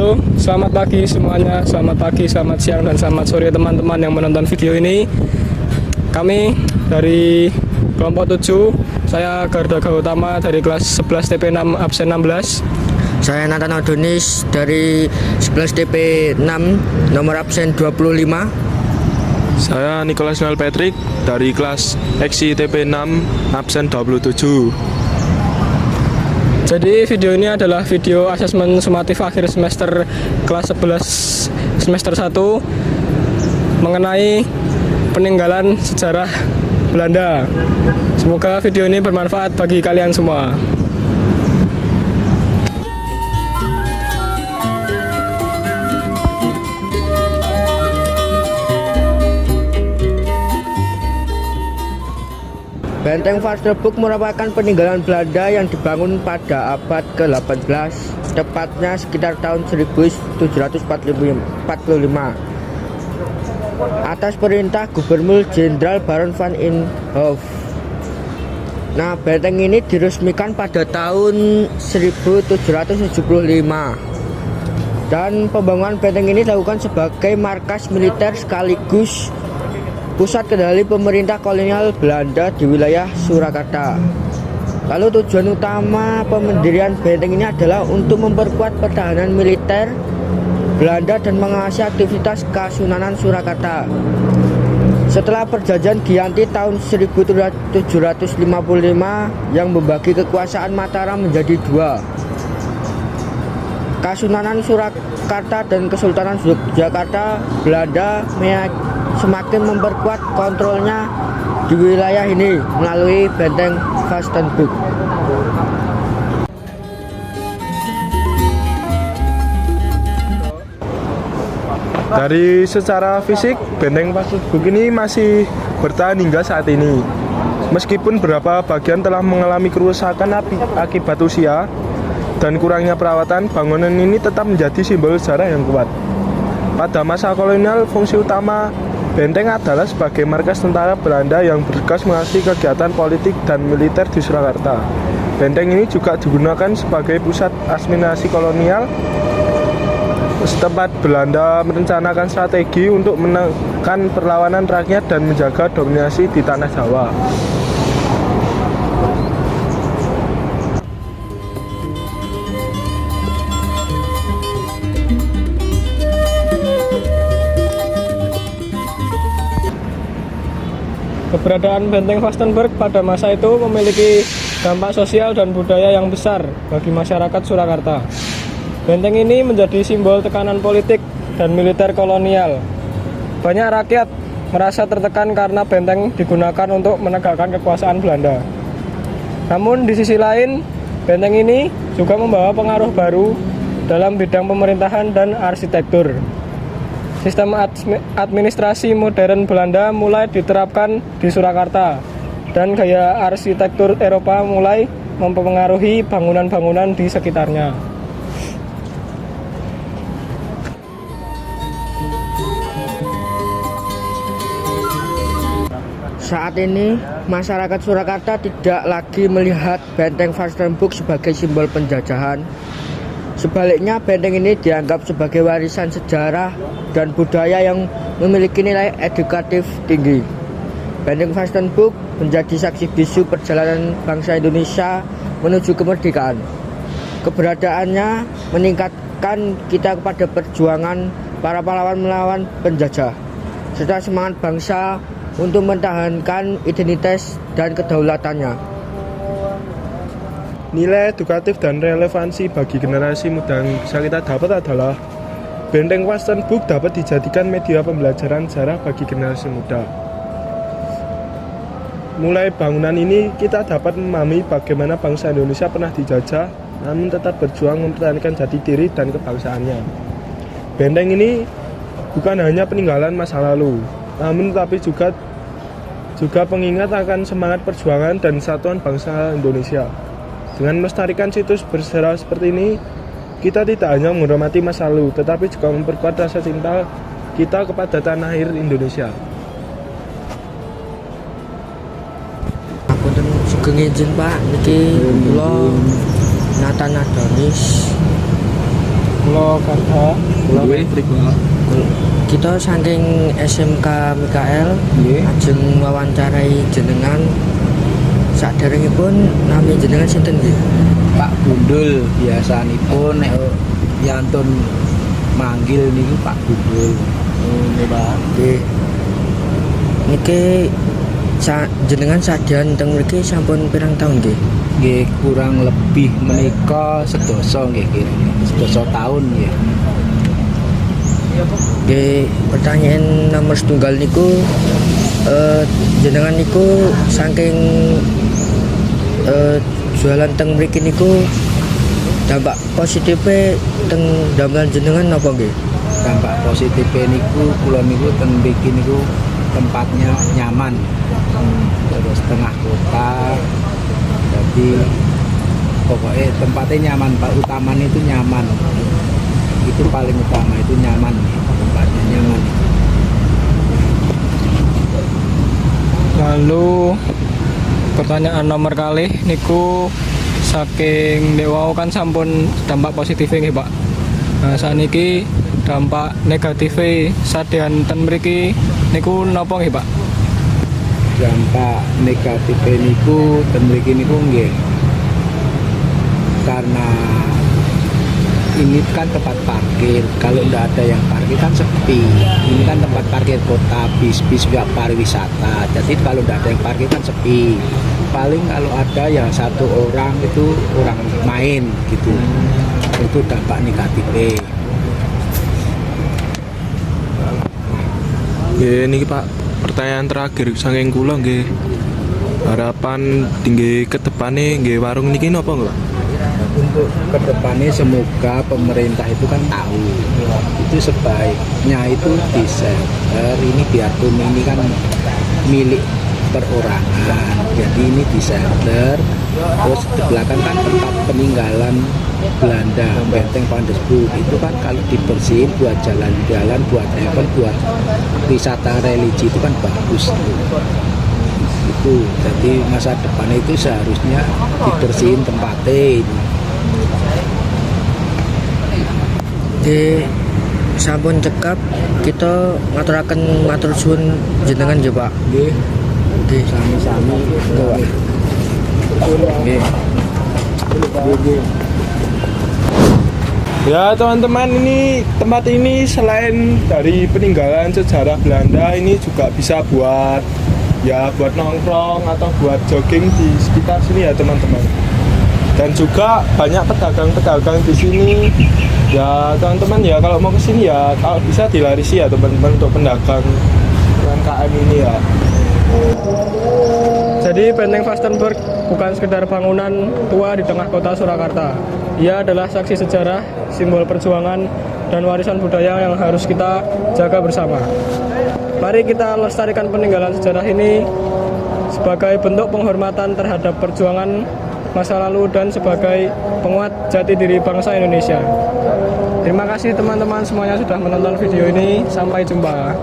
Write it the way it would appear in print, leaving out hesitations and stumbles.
Halo, selamat pagi semuanya. Selamat pagi, selamat siang, dan selamat sore teman-teman yang menonton video ini. Kami dari kelompok 7, saya Garda Gautama dari kelas 11 TP6 absen 16. Saya Nathan Adonis dari 11 TP6 nomor absen 25. Saya Nicholas Noel Patrick dari kelas XI TP6 absen 27. Jadi video ini adalah video asesmen sumatif akhir semester kelas 11 semester 1 mengenai peninggalan sejarah Belanda. Semoga video ini bermanfaat bagi kalian semua. Benteng Vasterbroek merupakan peninggalan Belanda yang dibangun pada abad ke-18, tepatnya sekitar tahun 1745 atas perintah Gubernur Jenderal Baron van Inhofe. Nah, benteng ini diresmikan pada tahun 1775 dan pembangunan benteng ini dilakukan sebagai markas militer sekaligus pusat kendali pemerintah kolonial Belanda di wilayah Surakarta. Lalu tujuan utama pendirian benteng ini adalah untuk memperkuat pertahanan militer Belanda dan mengawasi aktivitas Kasunanan Surakarta. Setelah perjanjian Giyanti tahun 1755 yang membagi kekuasaan Mataram menjadi dua, Kasunanan Surakarta dan Kesultanan Yogyakarta, Belanda semakin memperkuat kontrolnya di wilayah ini melalui benteng Vastenburg. Dari secara fisik, benteng Vasterbroek ini masih bertahan hingga saat ini. Meskipun beberapa bagian telah mengalami kerusakan akibat usia dan kurangnya perawatan, bangunan ini tetap menjadi simbol sejarah yang kuat. Pada masa kolonial, fungsi utama benteng adalah sebagai markas tentara Belanda yang bertugas mengawasi kegiatan politik dan militer di Surakarta. Benteng ini juga digunakan sebagai pusat administrasi kolonial setempat Belanda merencanakan strategi untuk menekan perlawanan rakyat dan menjaga dominasi di tanah Jawa. Keberadaan benteng Vastenburg pada masa itu memiliki dampak sosial dan budaya yang besar bagi masyarakat Surakarta. Benteng ini menjadi simbol tekanan politik dan militer kolonial. Banyak rakyat merasa tertekan karena benteng digunakan untuk menegakkan kekuasaan Belanda. Namun di sisi lain, benteng ini juga membawa pengaruh baru dalam bidang pemerintahan dan arsitektur. Sistem administrasi modern Belanda mulai diterapkan di Surakarta dan gaya arsitektur Eropa mulai mempengaruhi bangunan-bangunan di sekitarnya. Saat ini, masyarakat Surakarta tidak lagi melihat benteng Vastenburg sebagai simbol penjajahan. Sebaliknya, benteng ini dianggap sebagai warisan sejarah dan budaya yang memiliki nilai edukatif tinggi. Benteng Vastenburg menjadi saksi bisu perjalanan bangsa Indonesia menuju kemerdekaan. Keberadaannya meningkatkan kita kepada perjuangan para pahlawan melawan penjajah, serta semangat bangsa untuk mempertahankan identitas dan kedaulatannya. Nilai edukatif dan relevansi bagi generasi muda yang bisa kita dapat adalah benteng Vastenburg dapat dijadikan media pembelajaran sejarah bagi generasi muda. Mulai bangunan ini kita dapat memahami bagaimana bangsa Indonesia pernah dijajah, namun tetap berjuang mempertahankan jati diri dan kebangsaannya. Benteng ini bukan hanya peninggalan masa lalu, namun tetapi juga pengingat akan semangat perjuangan dan kesatuan bangsa Indonesia. Dengan melestarikan situs bersejarah seperti ini, kita tidak hanya menghormati masa lalu, tetapi juga memperkuat rasa cinta kita kepada tanah air Indonesia. Apunten sugeng izin Pak, niki kula Nathan Adonis Surakarta. Kita saking SMK Mikael ajeng wawancarai jenengan. Saderengipun nami jenengan sinten nggih? Pak Gundul biasanipun nek yantun manggil niku Pak Gundul. Nggih, Pak. Nggih. Niki jenengan sadyan teng mriki sampun pirang taun nggih? Nggih kurang lebih menika sedasa nggih kira-kira. Sedasa taun nggih. Nggih, pertanyaan nomor setunggal niku jenengan niku saking jualan teng mriki niku dampak positifnya teng damelan jenengan napa nggih? Dampak positif niku kula niku teng mriki niku tempatnya nyaman. Terus tengah kota. Jadi pokoknya tempatnya nyaman, Pak. Utamanya itu nyaman. Itu paling utama, itu nyaman. Tempatnya nyaman. Lalu pertanyaan nomor kali niku saking dewa kan sampun dampak positifnya nggih Pak. Nah saniki dampak negatifnya sadean ten mriki niku napa nggih Pak? Dampak negatif niku ten mriki niku nggih. Karena ini kan tempat parkir, kalau tidak ada yang parkir kan sepi. Ini kan tempat parkir kota, bis juga pariwisata. Jadi kalau tidak ada yang parkir kan sepi. Paling kalau ada ya satu orang itu orang main gitu. Itu dampak negatifnya. Nggih niki Pak, pertanyaan terakhir saking kula nggih. Harapan tinggi ke depane nggih warung niki napa nggih Pak? Untuk kedepannya semoga pemerintah itu kan tahu itu sebaiknya itu di shelter ini, biarpun ini kan milik perorangan, jadi ini di shelter. Terus di belakang kan tempat peninggalan Belanda, Benteng Pandesboek itu kan kalau dibersihin buat jalan-jalan, buat event, buat wisata religi itu kan bagus itu. Jadi masa depan itu seharusnya dibersihin tempatnya ini. Di sampun cekap kita ngaturaken matur suwun jenengan nggih Pak. Nggih, Nggih. sami-sami nggih. Nggih. Ya teman-teman, ini tempat ini selain dari peninggalan sejarah Belanda, ini juga bisa buat nongkrong atau buat jogging di sekitar sini ya teman-teman. Dan juga banyak pedagang-pedagang di sini. Ya teman-teman ya, kalau mau ke sini ya kalau bisa dilarisi ya teman-teman untuk pedagang UMKM ini ya. Jadi Benteng Vastenburg bukan sekedar bangunan tua di tengah kota Surakarta. Ia adalah saksi sejarah, simbol perjuangan, dan warisan budaya yang harus kita jaga bersama. Mari kita lestarikan peninggalan sejarah ini sebagai bentuk penghormatan terhadap perjuangan masa lalu dan sebagai penguat jati diri bangsa Indonesia. Terima kasih teman-teman semuanya sudah menonton video ini. Sampai jumpa.